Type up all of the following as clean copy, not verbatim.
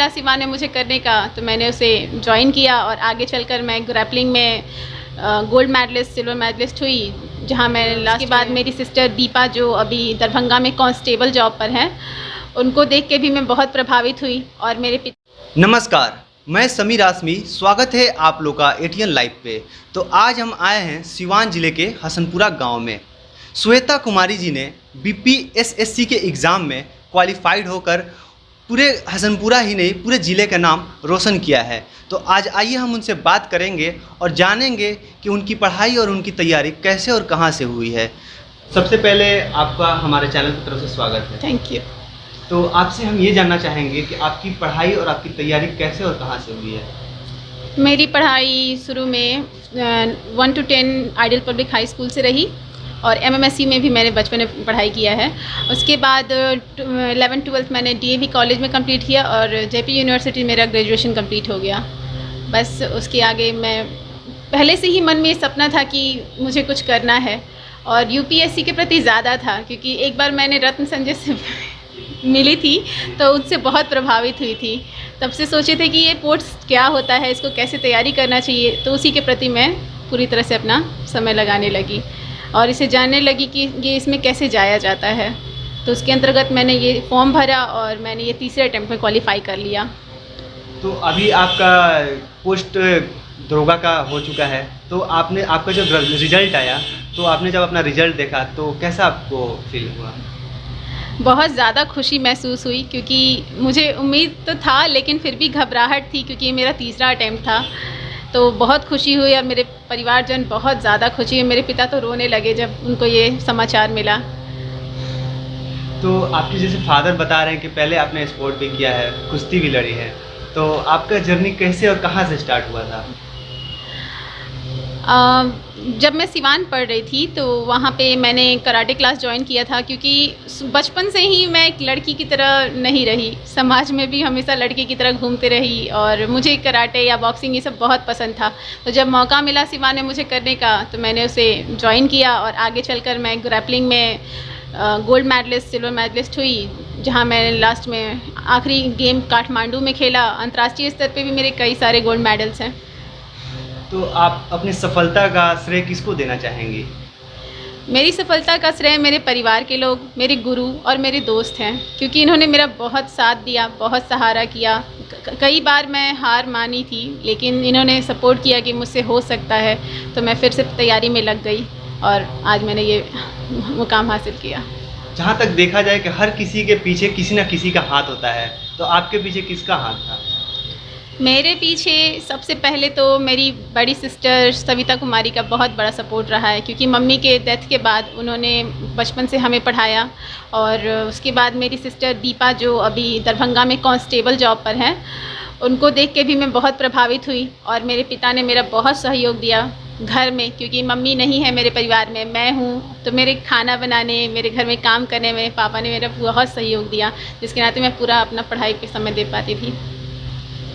मिला सिवान में मुझे करने का तो मैंने उसे ज्वाइन किया और आगे चलकर मैं ग्रैपलिंग में गोल्ड मेडलिस्ट, सिल्वर मेडलिस्ट हुई, जहां मैं लास्ट के बाद मेरी सिस्टर दीपा जो अभी दरभंगा में कांस्टेबल जॉब पर हैं, उनको देख के भी मैं बहुत प्रभावित हुई। और मेरे नमस्कार, मैं समीर आसमी, स्वागत है आप लोग का एटीएन लाइव पे। तो आज हम आए हैं सिवान ज़िले के हसनपुरा गांव में। श्वेता कुमारी जी ने बीपीएसएससी के एग्ज़ाम में क्वालिफाइड होकर पूरे हसनपुरा ही नहीं पूरे ज़िले का नाम रोशन किया है। तो आज आइए हम उनसे बात करेंगे और जानेंगे कि उनकी पढ़ाई और उनकी तैयारी कैसे और कहाँ से हुई है। सबसे पहले आपका हमारे चैनल की तरफ से स्वागत है। Thank you. तो आपसे हम ये जानना चाहेंगे कि आपकी पढ़ाई और आपकी तैयारी कैसे और कहाँ से हुई है। मेरी पढ़ाई शुरू में 1 to 10 ideal public high school से रही और एमएमएससी में भी मैंने बचपन में पढ़ाई किया है। उसके बाद 11th-12th मैंने डीएवी कॉलेज में कंप्लीट किया और जेपी यूनिवर्सिटी मेरा ग्रेजुएशन कंप्लीट हो गया। बस उसके आगे मैं पहले से ही मन में सपना था कि मुझे कुछ करना है और यूपीएससी के प्रति ज़्यादा था, क्योंकि एक बार मैंने रत्न संजय से मिली थी तो उनसे बहुत प्रभावित हुई थी। तब से सोचे थे कि ये पोस्ट क्या होता है, इसको कैसे तैयारी करना चाहिए, तो उसी के प्रति मैं पूरी तरह से अपना समय लगाने लगी और इसे जानने लगी कि ये इसमें कैसे जाया जाता है। तो उसके अंतर्गत मैंने ये फॉर्म भरा और मैंने ये तीसरे अटैम्प्ट में क्वालिफाई कर लिया। तो अभी आपका पोस्ट दरोगा का हो चुका है, तो आपने आपका जब रिज़ल्ट आया तो आपने जब अपना रिज़ल्ट देखा तो कैसा आपको फील हुआ? बहुत ज़्यादा खुशी महसूस हुई, क्योंकि मुझे उम्मीद तो था लेकिन फिर भी घबराहट थी, क्योंकि ये मेरा तीसरा अटैम्प्ट था। तो बहुत खुशी हुई और मेरे परिवारजन बहुत ज़्यादा खुशी हुए। मेरे पिता तो रोने लगे जब उनको ये समाचार मिला। तो आपके जैसे फादर बता रहे हैं कि पहले आपने स्पोर्ट भी किया है, कुश्ती भी लड़ी है, तो आपका जर्नी कैसे और कहाँ से स्टार्ट हुआ था? जब मैं सिवान पढ़ रही थी तो वहाँ पे मैंने कराटे क्लास ज्वाइन किया था, क्योंकि बचपन से ही मैं एक लड़की की तरह नहीं रही, समाज में भी हमेशा लड़की की तरह घूमते रही और मुझे कराटे या बॉक्सिंग ये सब बहुत पसंद था। तो जब मौका मिला सिवान में मुझे करने का तो मैंने उसे ज्वाइन किया और आगे चलकर मैं ग्रैपलिंग में गोल्ड मेडलिस्ट, सिल्वर मेडलिस्ट हुई, जहाँ मैं लास्ट में आखिरी गेम काठमांडू में खेला। अंतर्राष्ट्रीय स्तर पर भी मेरे कई सारे गोल्ड मेडल्स हैं। तो आप अपनी सफलता का श्रेय किसको देना चाहेंगी? मेरी सफलता का श्रेय मेरे परिवार के लोग, मेरे गुरु और मेरे दोस्त हैं, क्योंकि इन्होंने मेरा बहुत साथ दिया, बहुत सहारा किया। कई बार मैं हार मानी थी, लेकिन इन्होंने सपोर्ट किया कि मुझसे हो सकता है, तो मैं फिर से तैयारी में लग गई और आज मैंने ये मुकाम हासिल किया। जहाँ तक देखा जाए कि हर किसी के पीछे किसी न किसी का हाथ होता है, तो आपके पीछे किसका हाथ था? मेरे पीछे सबसे पहले तो मेरी बड़ी सिस्टर सविता कुमारी का बहुत बड़ा सपोर्ट रहा है, क्योंकि मम्मी के डेथ के बाद उन्होंने बचपन से हमें पढ़ाया। और उसके बाद मेरी सिस्टर दीपा जो अभी दरभंगा में कांस्टेबल जॉब पर हैं, उनको देख के भी मैं बहुत प्रभावित हुई। और मेरे पिता ने मेरा बहुत सहयोग दिया घर में, क्योंकि मम्मी नहीं है मेरे परिवार में, मैं हूँ, तो मेरे खाना बनाने, मेरे घर में काम करने में पापा ने मेरा बहुत सहयोग दिया, जिसके नाते मैं पूरा अपना पढ़ाई पे समय दे पाती थी।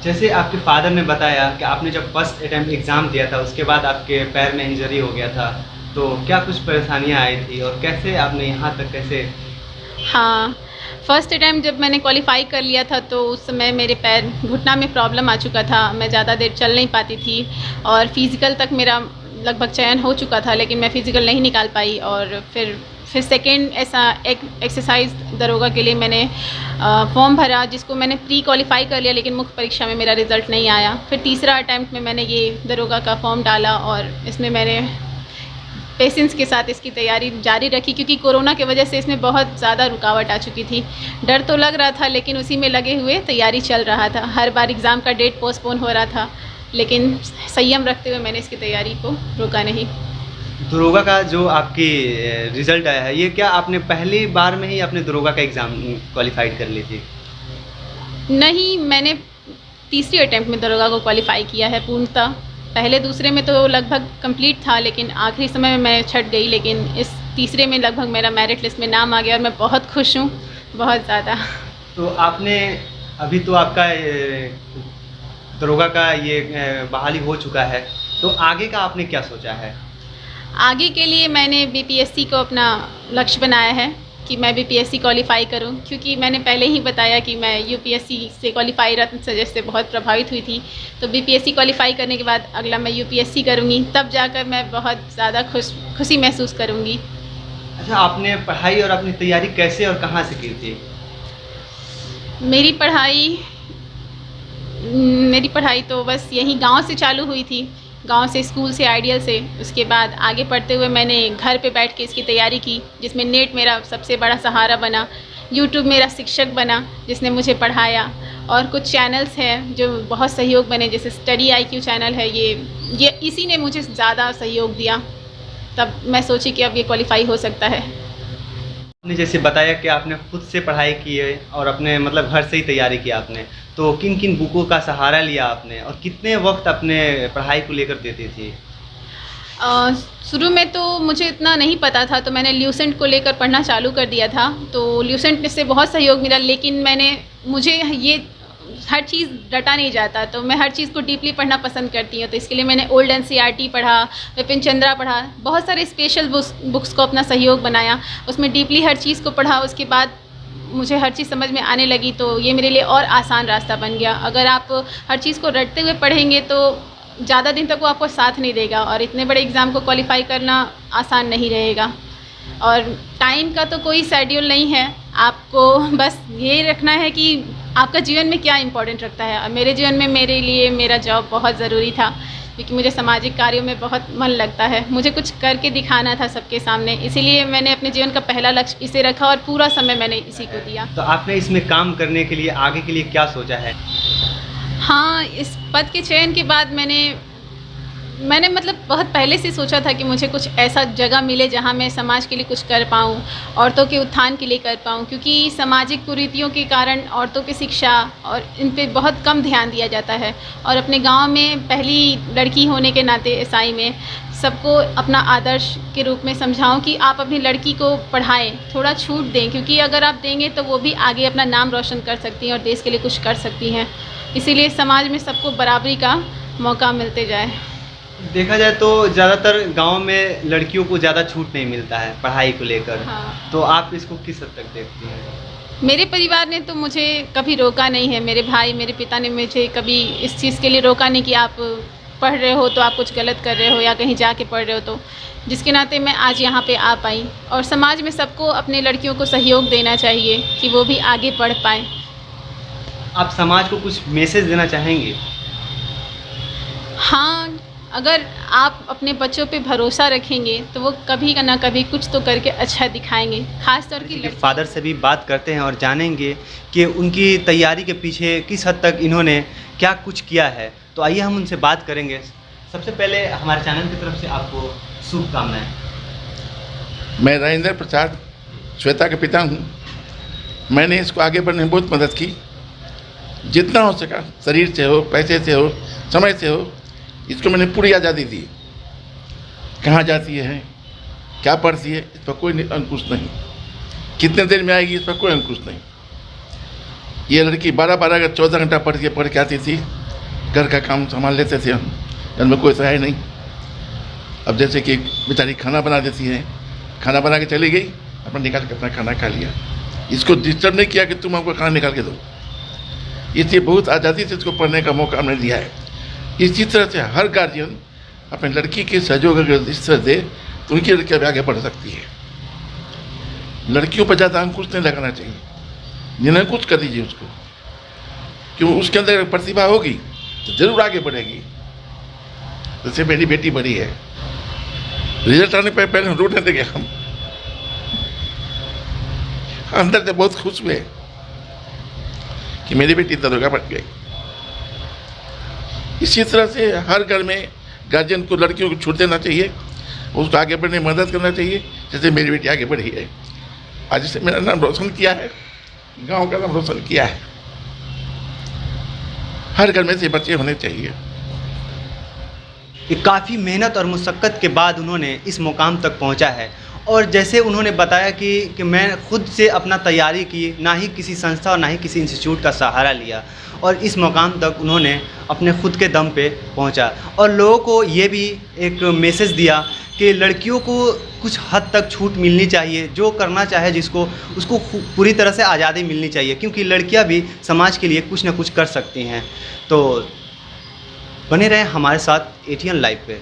जैसे आपके फादर ने बताया कि आपने जब फर्स्ट अटैम्प्ट एग्ज़ाम दिया था उसके बाद आपके पैर में इंजरी हो गया था, तो क्या कुछ परेशानियां आई थी और कैसे आपने यहाँ तक कैसे? हाँ, फर्स्ट अटैम्प्ट जब मैंने क्वालिफाई कर लिया था तो उस समय मेरे पैर घुटना में प्रॉब्लम आ चुका था, मैं ज़्यादा देर चल नहीं पाती थी और फिज़िकल तक मेरा लगभग चयन हो चुका था, लेकिन मैं फ़िज़िकल नहीं निकाल पाई। और फिर सेकेंड ऐसा एक एक्सरसाइज दरोगा के लिए मैंने फॉर्म भरा, जिसको मैंने प्री क्वालिफाई कर लिया, लेकिन मुख्य परीक्षा में मेरा रिज़ल्ट नहीं आया। फिर तीसरा अटैम्प्ट में मैंने ये दरोगा का फॉर्म डाला और इसमें मैंने पेशेंस के साथ इसकी तैयारी जारी रखी, क्योंकि कोरोना की वजह से इसमें बहुत ज़्यादा रुकावट आ चुकी थी। डर तो लग रहा था, लेकिन उसी में लगे हुए तैयारी चल रहा था। हर बार एग्ज़ाम का डेट पोस्टपोन हो रहा था, लेकिन संयम रखते हुए मैंने इसकी तैयारी को रोका नहीं। दरोगा का जो आपकी रिज़ल्ट आया है, ये क्या आपने पहली बार में ही अपने दरोगा का एग्ज़ाम क्वालिफाइड कर ली थी? नहीं, मैंने तीसरी अटैम्प्ट में दरोगा को क्वालिफाई किया है पूर्णतः। पहले दूसरे में तो लगभग कंप्लीट था, लेकिन आखिरी समय में मैं छट गई, लेकिन इस तीसरे में लगभग मेरा मेरिट लिस्ट में नाम आ गया और मैं बहुत खुश हूँ, बहुत ज़्यादा। तो आपने अभी तो आपका दरोगा का ये बहाली हो चुका है, तो आगे का आपने क्या सोचा है? आगे के लिए मैंने बीपीएससी को अपना लक्ष्य बनाया है कि मैं बीपीएससी क्वालिफाई करूं, क्योंकि मैंने पहले ही बताया कि मैं यूपीएससी से क्वालिफाई रत्न सजेस्ट से बहुत प्रभावित हुई थी। तो बीपीएससी क्वालिफाई करने के बाद अगला मैं यूपीएससी करूंगी, तब जाकर मैं बहुत ज़्यादा खुशी महसूस करूंगी। अच्छा, आपने पढ़ाई और अपनी तैयारी कैसे और कहाँ से की थी? मेरी पढ़ाई तो बस यहीं गांव से चालू हुई थी, गांव से, स्कूल से, आइडियल से। उसके बाद आगे पढ़ते हुए मैंने घर पे बैठ के इसकी तैयारी की, जिसमें नेट मेरा सबसे बड़ा सहारा बना, यूट्यूब मेरा शिक्षक बना जिसने मुझे पढ़ाया, और कुछ चैनल्स हैं जो बहुत सहयोग बने, जैसे स्टडी IQ चैनल है, ये इसी ने मुझे ज़्यादा सहयोग दिया। तब मैं सोची कि अब ये क्वालिफाई हो सकता है। आपने जैसे बताया कि आपने खुद से पढ़ाई की है और अपने मतलब घर से ही तैयारी की आपने, तो किन किन बुकों का सहारा लिया आपने और कितने वक्त अपने पढ़ाई को लेकर देती थी? शुरू में तो मुझे इतना नहीं पता था, तो मैंने ल्यूसेंट को लेकर पढ़ना चालू कर दिया था। तो ल्यूसेंट से बहुत सहयोग मिला, लेकिन मुझे ये हर चीज़ रटा नहीं जाता, तो मैं हर चीज़ को डीपली पढ़ना पसंद करती हूँ। तो इसके लिए मैंने ओल्ड NCERT पढ़ा, विपिन चंद्रा पढ़ा, बहुत सारे स्पेशल बुक्स को अपना सहयोग बनाया, उसमें डीपली हर चीज़ को पढ़ा। उसके बाद मुझे हर चीज़ समझ में आने लगी, तो ये मेरे लिए और आसान रास्ता बन गया। अगर आप हर चीज़ को रटते हुए पढ़ेंगे तो ज़्यादा दिन तक वो आपको साथ नहीं देगा, और इतने बड़े एग्ज़ाम को क्वालिफाई करना आसान नहीं रहेगा। और टाइम का तो कोई शेड्यूल नहीं है, आपको बस ये रखना है कि आपका जीवन में क्या इम्पोर्टेंट रखता है। और मेरे जीवन में मेरे लिए मेरा जॉब बहुत ज़रूरी था, क्योंकि मुझे सामाजिक कार्यों में बहुत मन लगता है, मुझे कुछ करके दिखाना था सबके सामने, इसीलिए मैंने अपने जीवन का पहला लक्ष्य इसे रखा और पूरा समय मैंने इसी को दिया। तो आपने इसमें काम करने के लिए आगे के लिए क्या सोचा है? हाँ, इस पद के चयन के बाद मैंने मतलब बहुत पहले से सोचा था कि मुझे कुछ ऐसा जगह मिले जहाँ मैं समाज के लिए कुछ कर पाऊँ, औरतों के उत्थान के लिए कर पाऊँ, क्योंकि सामाजिक कुरीतियों के कारण औरतों की शिक्षा और इन पे बहुत कम ध्यान दिया जाता है। और अपने गांव में पहली लड़की होने के नाते SI में सबको अपना आदर्श के रूप में समझाऊं कि आप अपनी लड़की को पढ़ाएं, थोड़ा छूट दें, क्योंकि अगर आप देंगे तो वो भी आगे अपना नाम रोशन कर सकती हैं और देश के लिए कुछ कर सकती हैं। इसीलिए समाज में सबको बराबरी का मौका मिलते जाए। देखा जाए तो ज़्यादातर गांव में लड़कियों को ज़्यादा छूट नहीं मिलता है पढ़ाई को लेकर। हाँ। तो आप इसको किस हद तक देखती हैं? मेरे परिवार ने तो मुझे कभी रोका नहीं है, मेरे भाई, मेरे पिता ने मुझे कभी इस चीज़ के लिए रोका नहीं कि आप पढ़ रहे हो तो आप कुछ गलत कर रहे हो या कहीं जाके पढ़ रहे हो। तो जिसके नाते मैं आज यहाँ पे आ पाई, और समाज में सबको अपने लड़कियों को सहयोग देना चाहिए कि वो भी आगे पढ़ पाएँ। आप समाज को कुछ मैसेज देना चाहेंगे? हाँ, अगर आप अपने बच्चों पे भरोसा रखेंगे तो वो कभी ना कभी कुछ तो करके अच्छा दिखाएंगे, खासतौर की फादर से भी बात करते हैं और जानेंगे कि उनकी तैयारी के पीछे किस हद तक इन्होंने क्या कुछ किया है। तो आइए हम उनसे बात करेंगे। सबसे पहले हमारे चैनल की तरफ से आपको शुभकामनाएं। मैं राजेंद्र प्रसाद श्वेता के पिता हूँ। मैंने इसको आगे बढ़ने में बहुत मदद की, जितना हो सका, शरीर से हो, पैसे से हो, समय से हो। इसको मैंने पूरी आज़ादी दी, कहाँ जाती है, क्या पढ़ती है, इस पर कोई अंकुश नहीं, कितने देर में आएगी, इस पर कोई अंकुश नहीं। ये लड़की 12-12 14 घंटा पढ़ के आती थी, घर का काम संभाल लेते थे हम, घर में कोई सहाय नहीं। अब जैसे कि बेचारी खाना बना देती है, खाना बना के चली गई, अपना निकाल के अपना खाना खा लिया, इसको डिस्टर्ब नहीं किया कि तुम हमको खाना निकाल के दो। इसलिए बहुत आज़ादी से इसको पढ़ने का मौका हमने दिया है। इसी तरह से हर गार्जियन अपनी लड़की के सहयोग अगर इस तरह दे तो उनकी लड़कियाँ भी आगे बढ़ सकती है। लड़कियों पर ज़्यादा अंकुश नहीं लगाना चाहिए, निरंकुश कर दीजिए उसको, क्यों उसके अंदर अगर प्रतिभा होगी तो जरूर आगे बढ़ेगी। जैसे मेरी बेटी बड़ी है, रिजल्ट आने पर पहले रोने देंगे हम, अंदर से बहुत खुश हुए कि मेरी बेटी दरोगा बन गई। इसी तरह से हर घर में गार्जियन को लड़कियों को छूट देना चाहिए, उसको आगे बढ़ने में मदद करना चाहिए, जैसे मेरी बेटी आगे बढ़ी है। आज से मेरा नाम रोशन किया है, गांव का नाम रोशन किया है। हर घर में से बच्चे होने चाहिए। काफ़ी मेहनत और मुशक्क़त के बाद उन्होंने इस मुकाम तक पहुंचा है और जैसे उन्होंने बताया कि मैं खुद से अपना तैयारी की, ना ही किसी संस्था और ना ही किसी इंस्टीट्यूट का सहारा लिया, और इस मुकाम तक उन्होंने अपने खुद के दम पे पहुंचा। और लोगों को ये भी एक मैसेज दिया कि लड़कियों को कुछ हद तक छूट मिलनी चाहिए, जो करना चाहे जिसको, उसको पूरी तरह से आज़ादी मिलनी चाहिए, क्योंकि लड़कियां भी समाज के लिए कुछ ना कुछ कर सकती हैं। तो बने रहें हमारे साथ एटीएन लाइव पे।